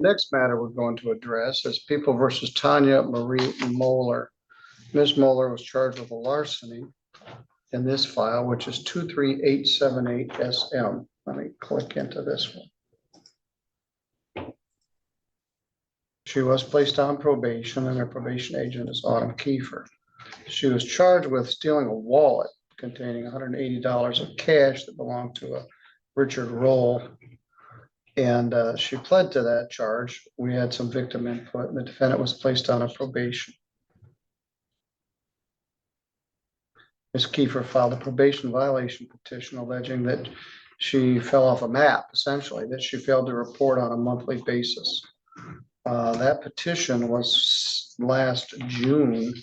Next matter we're going to address is People versus Tanya Marie Moeller. Ms. Moeller was charged with a larceny in this file, which is 23878 SM. Let me click into this one. She was placed on probation, and her probation agent is Autumn Kiefer. She was charged with stealing a wallet containing $180 of cash that belonged to a Richard Roll. And she pled to that charge. We had some victim input, and the defendant was placed on a probation. Ms. Kiefer filed a probation violation petition alleging that she fell off a map, essentially, that she failed to report on a monthly basis. That petition was last June.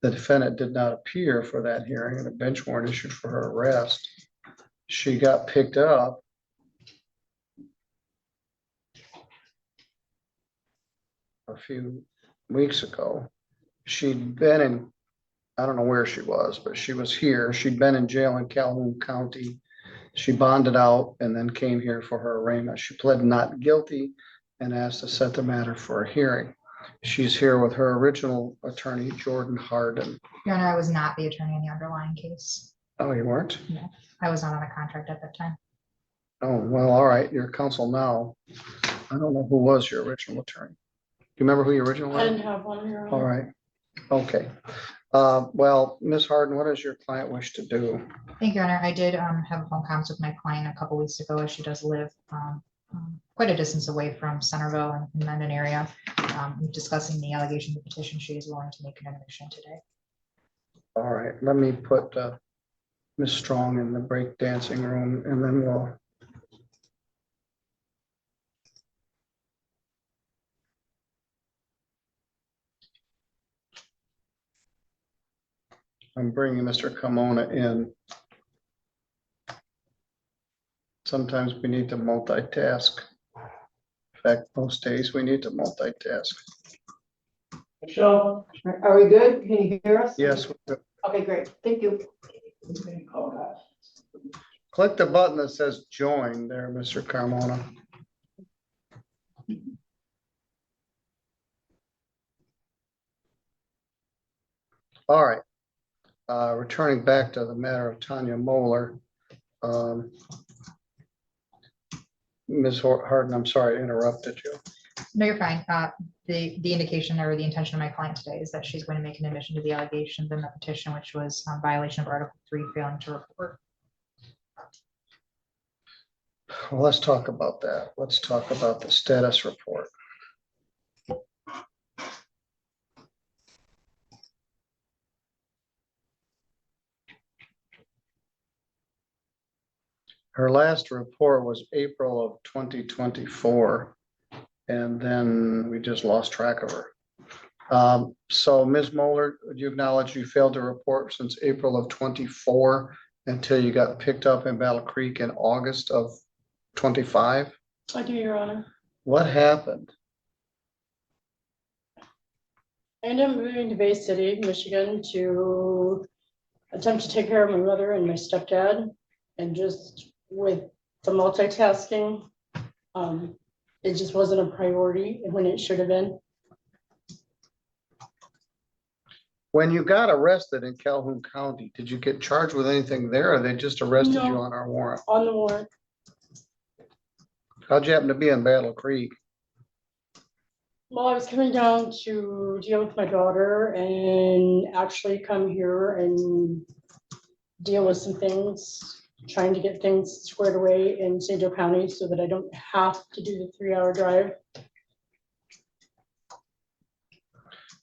The defendant did not appear for that hearing, and a bench warrant issued for her arrest. She got picked up a few weeks ago. She'd been in, I don't know where she was, but she was here. She'd been in jail in Calhoun County. She bonded out and then came here for her arraignment. She pled not guilty and asked to set the matter for a hearing. She's here with her original attorney, Jordan Harden. Your Honor, I was not the attorney in the underlying case. Oh, you weren't? No, I was not on a contract at that time. Oh, well, all right. You're counsel now. I don't know who was your original attorney. Do you remember who your original was? I didn't have one here. All right. Okay. Well, Ms. Harden, what does your client wish to do? Thank you, Your Honor. I did have a phone conference with my client a couple weeks ago, as she does live quite a distance away from Centerville and Mendon area. Discussing the allegation of the petition, she is willing to make an admission today. All right. Let me put Ms. Strong in the break dancing room, and then we'll. I'm bringing Mr. Carmona in. Sometimes we need to multitask. In fact, most days we need to multitask. Michelle, are we good? Can you hear us? Yes. Okay, great. Thank you. Click the button that says join there, Mr. Carmona. All right. Returning back to the matter of Tanya Moeller. Ms. Harden, I'm sorry I interrupted you. No, you're fine. The indication or the intention of my client today is that she's going to make an admission to the allegations in the petition, which was violation of Article 3, failing to report. Well, let's talk about that. Let's talk about the status report. Her last report was April of 2024, and then we just lost track of her. So Ms. Moeller, would you acknowledge you failed to report since April of 24 until you got picked up in Battle Creek in August of 25? I do, Your Honor. What happened? I ended up moving to Bay City, Michigan to attempt to take care of my mother and my stepdad. And just with the multitasking, it just wasn't a priority when it should have been. When you got arrested in Calhoun County, did you get charged with anything there, or they just arrested you on our warrant? On the warrant. How'd you happen to be in Battle Creek? Well, I was coming down to deal with my daughter and actually come here and deal with some things, trying to get things squared away in St. Joe County so that I don't have to do the 3-hour drive.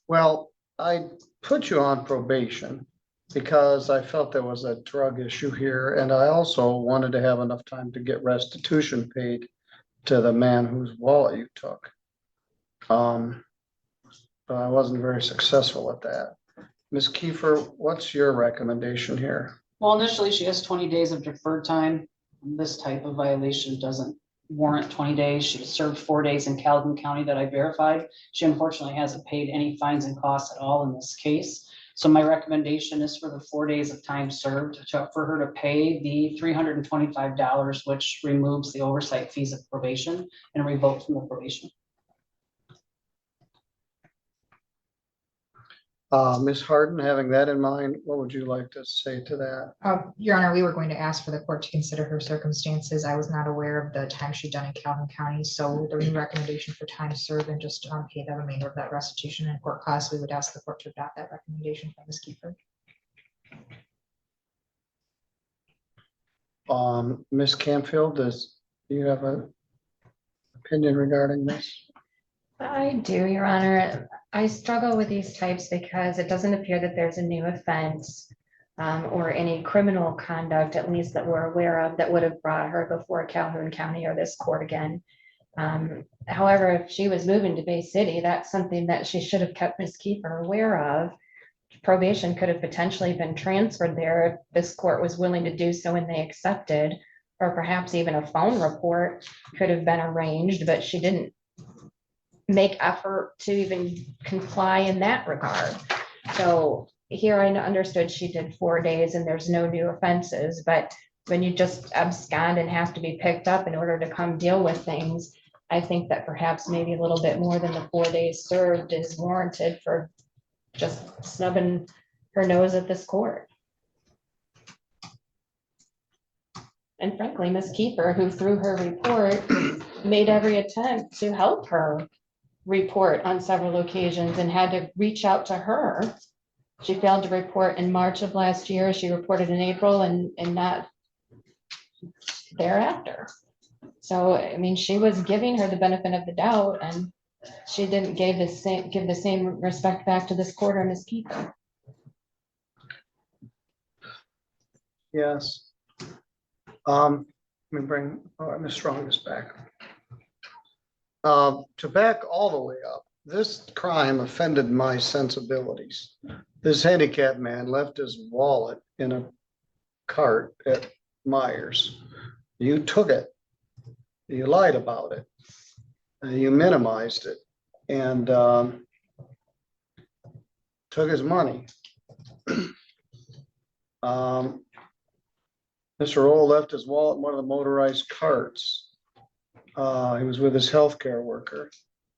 Well, I put you on probation because I felt there was a drug issue here, and I also wanted to have enough time to get restitution paid to the man whose wallet you took. But I wasn't very successful at that. Ms. Kiefer, what's your recommendation here? Well, initially she has 20 days of deferred time. This type of violation doesn't warrant 20 days. She served 4 days in Calhoun County that I verified. She unfortunately hasn't paid any fines and costs at all in this case. So my recommendation is for the 4 days of time served for her to pay the $325, which removes the oversight fees of probation and revoke from the probation. Ms. Harden, having that in mind, what would you like to say to that? Your Honor, we were going to ask for the court to consider her circumstances. I was not aware of the time she'd done in Calhoun County, so the recommendation for time served and just pay the remainder of that restitution and court costs, we would ask the court to adopt that recommendation from Ms. Kiefer. Ms. Canfield, do you have an opinion regarding this? I do, Your Honor. I struggle with these types because it doesn't appear that there's a new offense or any criminal conduct, at least that we're aware of, that would have brought her before Calhoun County or this court again. However, if she was moving to Bay City, that's something that she should have kept Ms. Kiefer aware of. Probation could have potentially been transferred there if this court was willing to do so and they accepted, or perhaps even a phone report could have been arranged, but she didn't make effort to even comply in that regard. So here I understood she did 4 days and there's no new offenses, but when you just abscond and have to be picked up in order to come deal with things, I think that perhaps maybe a little bit more than the 4 days served is warranted for just snubbing her nose at this court. And frankly, Ms. Kiefer, who through her report made every attempt to help her report on several occasions and had to reach out to her. She failed to report in March of last year. She reported in April and not thereafter. So, I mean, she was giving her the benefit of the doubt and she didn't give the same respect back to this court or Ms. Kiefer. Yes. Let me bring Ms. Strongest back. To back all the way up, this crime offended my sensibilities. This handicapped man left his wallet in a cart at Myers. You took it. You lied about it. You minimized it and took his money. Mr. Roll left his wallet in one of the motorized carts. He was with his healthcare worker.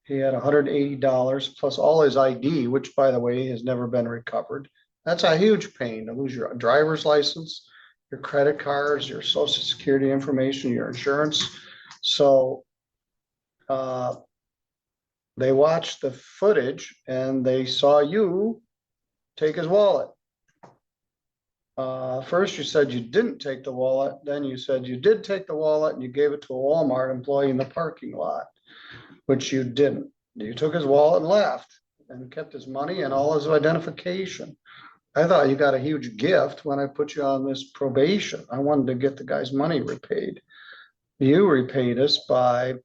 He had $180 plus all his ID, which by the way, has never been recovered. That's a huge pain to lose your driver's license, your credit cards, your social security information, your insurance. So they watched the footage and they saw you take his wallet. First you said you didn't take the wallet, then you said you did take the wallet and you gave it to a Walmart employee in the parking lot, which you didn't. You took his wallet and left and kept his money and all his identification. I thought you got a huge gift when I put you on this probation. I wanted to get the guy's money repaid. You repaid us by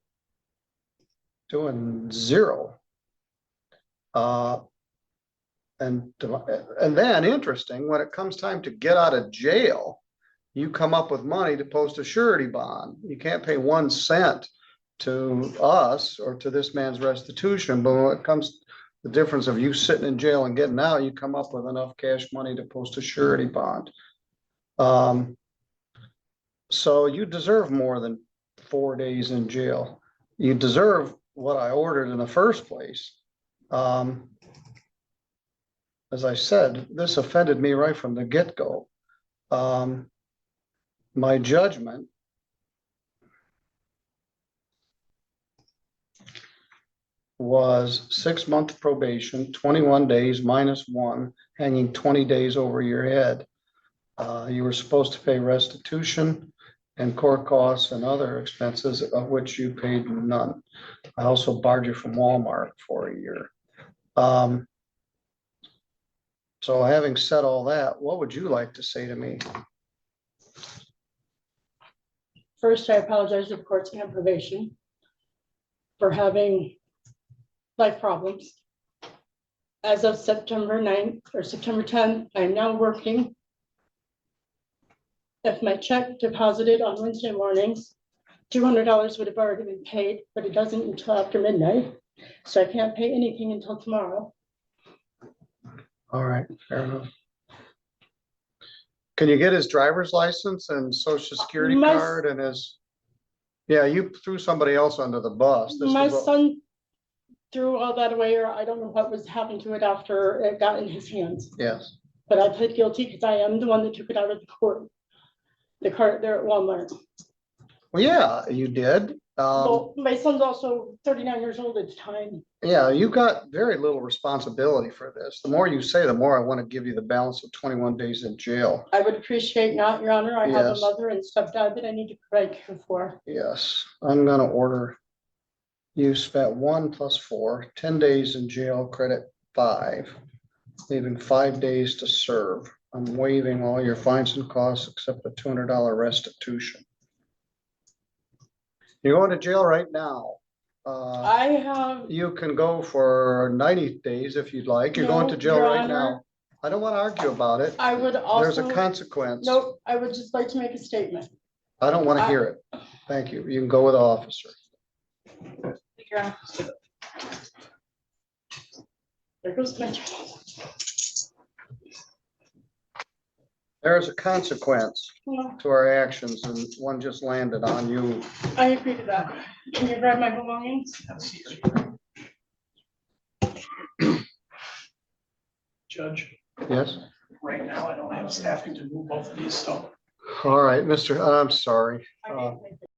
doing zero. And then interesting, when it comes time to get out of jail, you come up with money to post a surety bond. You can't pay 1 cent to us or to this man's restitution, but when it comes to the difference of you sitting in jail and getting out, you come up with enough cash money to post a surety bond. So you deserve more than 4 days in jail. You deserve what I ordered in the first place. As I said, this offended me right from the get-go. My judgment was 6-month probation, 21 days minus 1, hanging 20 days over your head. You were supposed to pay restitution and court costs and other expenses, of which you paid none. I also barred you from Walmart for a year. So having said all that, what would you like to say to me? First, I apologize to the court's and probation for having life problems. As of September 9th or September 10th, I'm now working. If my check deposited on Wednesday mornings, $200 would have already been paid, but it doesn't until after midnight. So I can't pay anything until tomorrow. All right, fair enough. Can you get his driver's license and social security My- card and his? Yeah, you threw somebody else under the bus. This My was what- son threw all that away, or I don't know what was happened to it after it got in his hands. Yes. But I pled guilty because I am the one that took it out of the court. The cart there at Walmart. Well, yeah, you did. Well, my son's also 39 years old at the time. Yeah, you got very little responsibility for this. The more you say, the more I want to give you the balance of 21 days in jail. I would appreciate not, Your Honor. I have a Yes. mother and stepdad that I need to provide care for. Yes, I'm gonna order. You spent 1 + 4, 10 days in jail, credit 5, leaving 5 days to serve. I'm waiving all your fines and costs except the $200 restitution. You're going to jail right now. I have, You can go for 90 days if you'd like. You're going to No, jail Your right Honor. now. I don't want to argue about it. I would There's a also, consequence. nope, I would just like to make a statement. I don't want to hear it. Thank you. You can go with the officer. Your Honor. There goes my. There is a consequence Well, to our actions, and one just landed on you. I agree to that. Can you grab my belongings? Judge, Yes? right now I don't have staffing to move both of these, so All right, Mr. I'm sorry. I can't make it.